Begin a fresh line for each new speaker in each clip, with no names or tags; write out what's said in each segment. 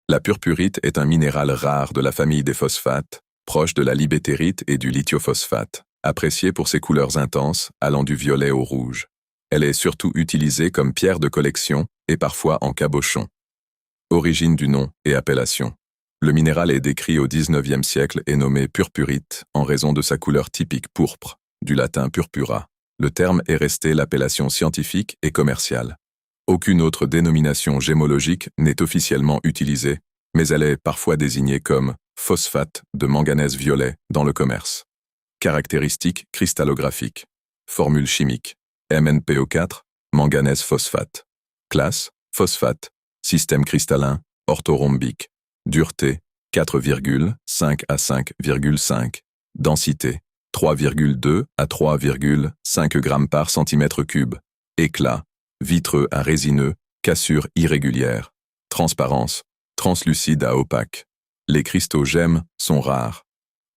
La purpurite est un minéral rare de la famille des phosphates, proche de la libétérite et du litiophosphate, apprécié pour ses couleurs intenses, allant du violet au rouge. Elle est surtout utilisée comme pierre de collection et parfois en cabochon. Origine du nom et appellation. Le minéral est décrit au XIXe siècle et nommé purpurite en raison de sa couleur typique pourpre, du latin purpura. Le terme est resté l'appellation scientifique et commerciale. Aucune autre dénomination gémologique n'est officiellement utilisée, mais elle est parfois désignée comme phosphate de manganèse violet dans le commerce. Caractéristiques cristallographiques. Formule chimique. MnPO4, manganèse phosphate. Classe, phosphate. Système cristallin, orthorhombique. Dureté, 4,5 à 5,5. Densité, 3,2 à 3,5 g par centimètre cube. Éclat, vitreux à résineux, cassure irrégulière. Transparence, translucide à opaque. Les cristaux gemmes sont rares.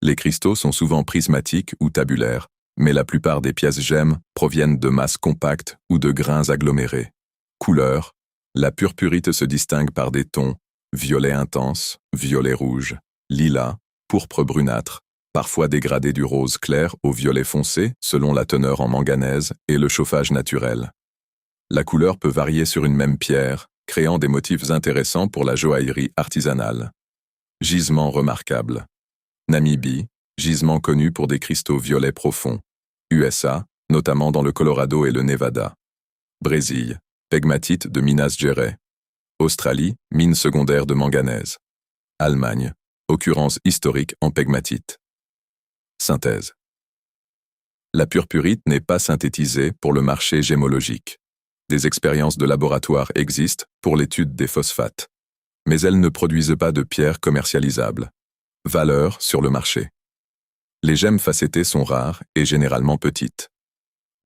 Les cristaux sont souvent prismatiques ou tabulaires, mais la plupart des pièces gemmes proviennent de masses compactes ou de grains agglomérés. Couleur, la purpurite se distingue par des tons violet intense, violet rouge, lilas, pourpre brunâtre, parfois dégradé du rose clair au violet foncé selon la teneur en manganèse et le chauffage naturel. La couleur peut varier sur une même pierre, créant des motifs intéressants pour la joaillerie artisanale. Gisement remarquable. Namibie, gisement connu pour des cristaux violets profonds. USA, notamment dans le Colorado et le Nevada. Brésil, pegmatite de Minas Gerais. Australie, mine secondaire de manganèse. Allemagne, occurrence historique en pegmatite. Synthèse. La purpurite n'est pas synthétisée pour le marché gémologique. Des expériences de laboratoire existent pour l'étude des phosphates. Mais elles ne produisent pas de pierres commercialisables. Valeur sur le marché. Les gemmes facettées sont rares et généralement petites.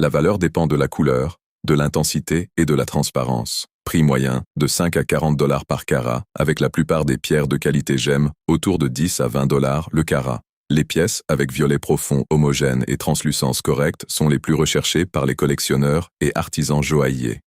La valeur dépend de la couleur, de l'intensité et de la transparence. Prix moyen de 5 à 40 $ par carat, avec la plupart des pierres de qualité gemme autour de 10 à 20 $ le carat. Les pièces avec violet profond homogène et translucence correcte sont les plus recherchées par les collectionneurs et artisans joailliers.